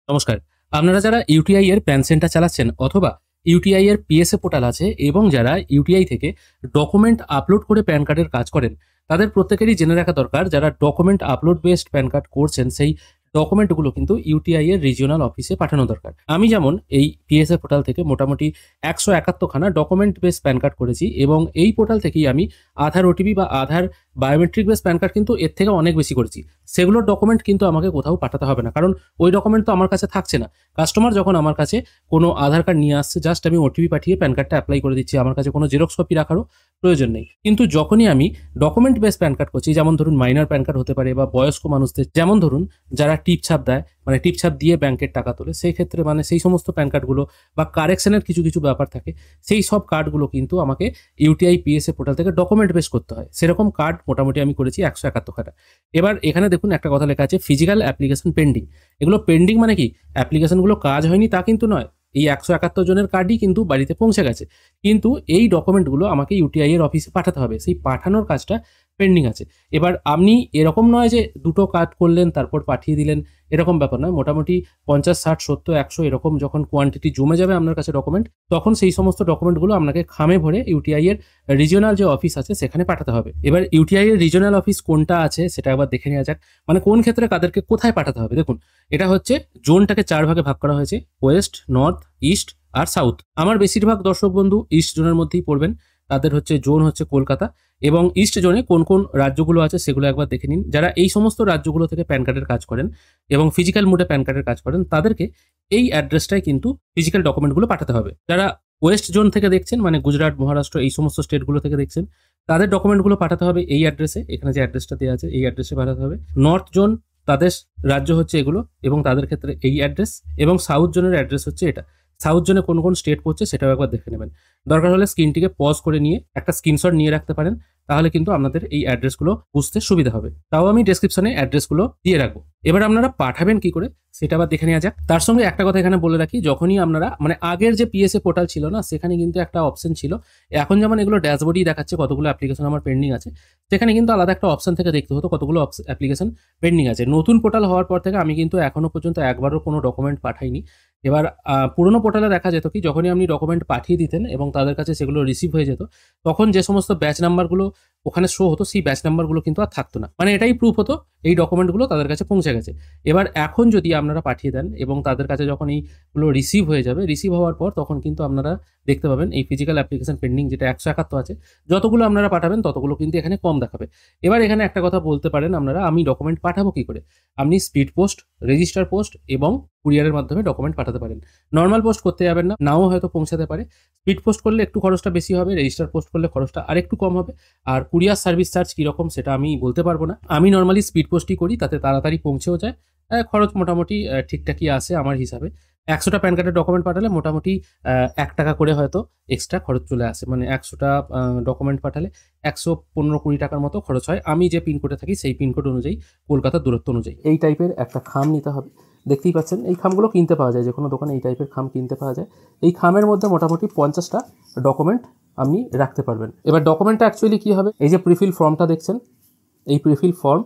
নমস্কার। আপনারা যারা ইউটিআই এর প্যান সেন্টার চালাচ্ছেন অথবা ইউটিআই এর পিএসএ পোর্টাল আছে এবং যারা ইউটিআই থেকে ডকুমেন্ট আপলোড করে প্যান কার্ডের কাজ করেন, তাদের প্রত্যেকেরই জেনে রাখা দরকার যারা document upload based pan card করছেন সেই ডকুমেন্টগুলো কিন্তু ইউটিআই এর রিজিওনাল অফিসে পাঠানো দরকার। আমি যেমন এই পিএসএ পোর্টাল থেকে মোটামুটি ১৭১ খানা ডকুমেন্ট বেস প্যান কার্ড করেছি এবং এই পোর্টাল থেকেই আমি আধার ওটিপি বা আধার বায়োমেট্রিক বেস প্যান কার্ড কিন্তু এর থেকে অনেক বেশি করেছি। সেগুলোর ডকুমেন্ট কিন্তু আমাকে কোথাও পাঠাতে হবে না, কারণ ওই ডকুমেন্ট তো আমার কাছে থাকছে না। কাস্টমার যখন আমার কাছে কোনো আধার কার্ড নিয়ে আসছে, জাস্ট আমি ওটিপি পাঠিয়ে প্যান কার্ডটা অ্যাপ্লাই করে দিচ্ছি, আমার কাছে কোনো জেরক্স কপি রাখারও প্রয়োজন নেই। কিন্তু যখনই আমি ডকুমেন্ট বেস প্যান কার্ড করছি, যেমন ধরুন মাইনর প্যান কার্ড হতে পারে বা বয়স্ক মানুষদের, যেমন ধরুন যারা টিপ ছাপ দেয়, মানে টিপ ছাপ দিয়ে ব্যাংকের টাকা তোলে, সেই ক্ষেত্রে মানে সেই সমস্ত প্যান কার্ডগুলো বা কারেকশনের কিছু কিছু ব্যাপার থাকে, সেই সব কার্ডগুলো কিন্তু আমাকে ইউটিআই পিএসএ পোর্টাল থেকে ডকুমেন্ট বেস করতে হয়। সেরকম কার্ড মোটামুটি আমি করেছি ১৭১ খানা। এবার এখানে দেখুন একটা কথা লেখা আছে ফিজিক্যাল অ্যাপ্লিকেশন পেন্ডিং। এগুলো পেন্ডিং মানে কি? অ্যাপ্লিকেশনগুলো কাজ হয়নি তা কিন্তু নয়। এই ১৭১ জনের কার্ডই কিন্তু বাড়িতে পৌঁছে গেছে, কিন্তু এই ডকুমেন্টগুলো আমাকে ইউটিআই এর অফিসে পাঠাতে হবে, সেই পাঠানোর কাজটা পেন্ডিং আছে। এবার আপনি এরকম নয় যে দুটো কাজ করলেন তারপর পাঠিয়ে দিলেন, এরকম ব্যাপার নয়। মোটামুটি ৫০, ৬০, ৭০, ১০০ এরকম যখন কোয়ান্টিটি জমে যাবে আপনার কাছে ডকুমেন্ট, তখন সেই সমস্ত ডকুমেন্টগুলো আপনাকে খামে ভরে ইউটিআই এর রিজিওনাল যে অফিস আছে সেখানে পাঠাতে হবে। এবার ইউটিআই এর রিজিওনাল অফিস কোনটা আছে সেটা একবার দেখে নেওয়া যাক, মানে কোন ক্ষেত্রে কাদেরকে কোথায় পাঠাতে হবে। দেখুন, এটা হচ্ছে জোনটাকে ৪ ভাগে ভাগ করা হয়েছে: ওয়েস্ট, নর্থ, ইস্ট আর সাউথ। আমার বেশিরভাগ দর্শক বন্ধু ইস্ট জোনের মধ্যেই পড়বেন। তাদের হচ্ছে জোন হচ্ছে কলকাতা, এবং ইস্ট জোনে কোন কোন রাজ্যগুলো আছে সেগুলো একবার দেখে নিন। যারা এই সমস্ত রাজ্যগুলো থেকে প্যান কার্ডের কাজ করেন এবং ফিজিক্যাল মোডে প্যান কার্ডের কাজ করেন, তাদেরকে এই অ্যাড্রেসটাই কিন্তু ফিজিক্যাল ডকুমেন্টগুলো পাঠাতে হবে। যারা ওয়েস্ট জোন থেকে দেখছেন, মানে গুজরাট, মহারাষ্ট্র এই সমস্ত স্টেটগুলো থেকে দেখছেন, তাদের ডকুমেন্টগুলো পাঠাতে হবে এই অ্যাড্রেসে, এখানে যে অ্যাড্রেসটা দেওয়া আছে এই অ্যাড্রেসে পাঠাতে হবে। নর্থ জোন, তাদের রাজ্য হচ্ছে এগুলো এবং তাদের ক্ষেত্রে এই অ্যাড্রেস, এবং সাউথ জোনের অ্যাড্রেস হচ্ছে এটা। সাউথ জোনে কোন কোন স্টেট পড়ছে সেটাও একবার দেখে নেবেন। দরকার হলে স্ক্রিনটিকে পজ করে নিয়ে একটা স্ক্রিনশট নিয়ে রাখতে পারেন, তাহলে কিন্তু আপনাদের এই অ্যাড্রেসগুলো বুঝতে সুবিধা হবে। তাও আমি ডেসক্রিপশনে অ্যাড্রেসগুলো দিয়ে রাখবো। এবার আপনারা পাঠাবেন কি করে সেটা আবার দেখে নেওয়া যাক। তার সঙ্গে একটা কথা এখানে বলে রাখি, যখনই আপনারা মানে আগের যে পিএসএ পোর্টাল ছিল না, সেখানে কিন্তু একটা অপশন ছিল, এখন যেমন এগুলো ড্যাশবোর্ডই দেখাচ্ছে কতগুলো অ্যাপ্লিকেশন আমার পেন্ডিং আছে, সেখানে কিন্তু আলাদা একটা অপশন থেকে দেখতে হতো কতগুলো অ্যাপ্লিকেশন পেন্ডিং আছে। নতুন পোর্টাল হওয়ার পর থেকে আমি কিন্তু এখনো পর্যন্ত একবারও কোনো ডকুমেন্ট পাঠাইনি। এবার পুরোনো পোর্টালে দেখা যেত কি, যখনই আপনি ডকুমেন্ট পাঠিয়ে দিতেন এবং তাদের কাছে সেগুলো রিসিভ হয়ে যেত, তখন যে সমস্ত ব্যাচ নাম্বারগুলো ওখানে শো হতো সেই ব্যাচ নাম্বারগুলো কিন্তু আর থাকতো না। মানে এটাই প্রুফ হতো এই ডকুমেন্টগুলো তাদের কাছে পৌঁছে গেছে। এবার এখন যদি আপনারা পাঠিয়ে দেন এবং তাদের কাছে যখন এইগুলো রিসিভ হয়ে যাবে, রিসিভ হওয়ার পর তখন কিন্তু আপনারা দেখতে পাবেন এই ফিজিক্যাল অ্যাপ্লিকেশন পেন্ডিং যেটা ১৭১ আছে, যতগুলো আপনারা পাঠাবেন ততগুলো কিন্তু এখানে কম দেখাবে। এবার এখানে একটা কথা বলতে পারেন আপনারা, আমি ডকুমেন্ট পাঠাবো কি করে? আপনি স্পিড পোস্ট, রেজিস্টার পোস্ট এবং কুরিয়ারের মাধ্যমে ডকুমেন্ট পাঠাতে পারেন। নর্মাল পোস্ট করতে যাবেন না, নাও হয়তো পৌঁছাতে পারে। স্পিড পোস্ট করলে একটু খরচটা বেশি হবে, রেজিস্টার পোস্ট করলে খরচটা আরেকটু কম হবে। আর কুরিয়ার সার্ভিস চার্জ কীরকম সেটা আমি বলতে পারবো না। আমি নর্মালি স্পিড পোস্টই করি, তাতে তাড়াতাড়ি পৌঁছেও যায়। খরচ মোটামুটি ঠিকঠাকই আসে আমার হিসাবে। ১০০টা প্যান কার্ডের ডকুমেন্ট পাঠালে মোটামুটি ৳১ করে হয়তো এক্সট্রা খরচ চলে আসে। মানে ১০০টা ডকুমেন্ট পাঠালে ১১৫-২০ টাকার মতো খরচ হয়। আমি যে পিনকোডে থাকি সেই পিনকোড অনুযায়ী, কলকাতার দূরত্ব অনুযায়ী। এই টাইপের একটা খাম নিতে হবে। দেখতেই পাচ্ছেন এই খামগুলো কিনতে পাওয়া যায়, যে কোনো দোকানে এই টাইপের খাম কিনতে পাওয়া যায়। এই খামের মধ্যে মোটামুটি ৫০টা ডকুমেন্ট আপনি রাখতে পারবেন। এবার ডকুমেন্টটা অ্যাকচুয়ালি কী হবে, এই যে প্রিফিল ফর্মটা দেখছেন, এই প্রিফিল ফর্ম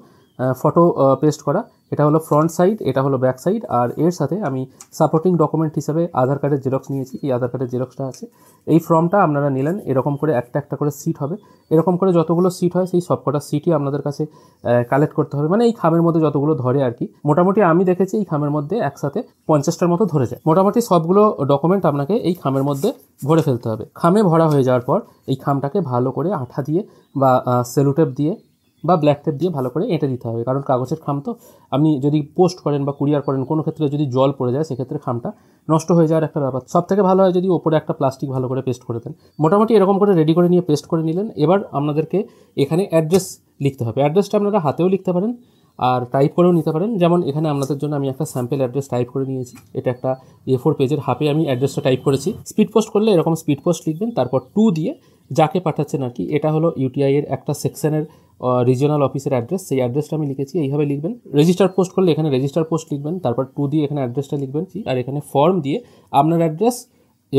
ফটো পেস্ট করা, এটা হলো ফ্রন্ট সাইড, এটা হলো ব্যাক সাইড, আর এর সাথে আমি সাপোর্টিং ডকুমেন্ট হিসেবে আধার কার্ডের জেরক্স নিয়েছি। এই আধার কার্ডের জেরক্সটা আছে। এই ফর্মটা আপনারা নিলেন, এরকম করে একটা একটা করে সিট হবে, এরকম করে যতগুলো সিট হয় সেই সবকটা সিটই আপনাদের কাছে কালেক্ট করতে হবে। মানে এই খামের মধ্যে যতগুলো ধরে আর কি, মোটামুটি আমি দেখেছি এই খামের মধ্যে একসাথে ৫০টার মতো ধরে যায়। মোটামুটি সবগুলো ডকুমেন্ট আপনাকে এই খামের মধ্যে ভরে ফেলতে হবে। খামে ভরা হয়ে যাওয়ার পর এই খামটাকে ভালো করে আঠা দিয়ে বা সেলোটেপ দিয়ে বা ব্ল্যাক টেপ দিয়ে ভালো করে এঁটে দিতে হবে, কারণ কাগজের খাম তো। আপনি যদি পোস্ট করেন বা কুরিয়ার করেন, কোনো ক্ষেত্রে যদি জল পড়ে যায় সেক্ষেত্রে খামটা নষ্ট হয়ে যাওয়ার একটা ব্যাপার। সব থেকে ভালো হয় যদি ওপরে একটা প্লাস্টিক ভালো করে পেস্ট করে দেন। মোটামুটি এরকম করে রেডি করে নিয়ে পেস্ট করে নিলেন। এবার আপনাদেরকে এখানে অ্যাড্রেস লিখতে হবে। অ্যাড্রেসটা আপনারা হাতেও লিখতে পারেন আর টাইপ করেও নিতে পারেন। যেমন এখানে আপনাদের জন্য আমি একটা স্যাম্পল অ্যাড্রেস টাইপ করে নিয়েছি। এটা একটা A4 পেজের হাফে আমি অ্যাড্রেসটা টাইপ করেছি। স্পিড পোস্ট করলে এরকম স্পিড পোস্ট লিখবেন, তারপর 2 দিয়ে যাকে পাঠাচ্ছেন আর কি। এটা হলো ইউটিআই এর একটা সেকশনের রিজিওনাল অফিসের অ্যাড্রেস, সেই অ্যাড্রেসটা আমি লিখেছি, এইভাবে লিখবেন। রেজিস্টার পোস্ট করলে এখানে রেজিস্টার পোস্ট লিখবেন, তারপর 2 দিয়ে এখানে অ্যাড্রেসটা লিখবেন, আর এখানে ফর্ম দিয়ে আপনার অ্যাড্রেস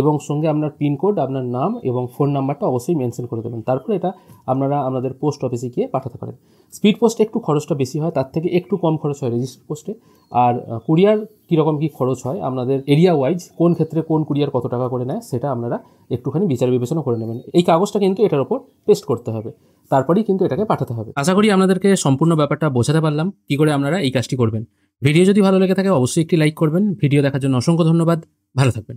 এবং সঙ্গে আপনার পিনকোড, আপনার নাম এবং ফোন নাম্বারটা অবশ্যই মেনশন করে দেবেন। তারপরে এটা আপনারা আমাদের পোস্ট অফিসে গিয়ে পাঠাতে পারেন। স্পিড পোস্টে একটু খরচটা বেশি হয়, তার থেকে একটু কম খরচ হয় রেজিস্টার পোস্টে। আর কুরিয়ার কীরকম কী খরচ হয় আপনাদের এরিয়া ওয়াইজ, কোন ক্ষেত্রে কোন কুরিয়ার কত টাকা করে নেয় সেটা আপনারা একটুখানি বিচার বিবেচনা করে নেবেন। এই কাগজটা কিন্তু এটার ওপর পেস্ট করতে হবে, তারপরেই কিন্তু এটাকে পাঠাতে হবে। আশা করি আপনাদেরকে সম্পূর্ণ ব্যাপারটা বোঝাতে পারলাম কী করে আপনারা এই কাজটি করবেন। ভিডিও যদি ভালো লেগে থাকে অবশ্যই একটি লাইক করবেন। ভিডিও দেখার জন্য অসংখ্য ধন্যবাদ। ভালো থাকবেন।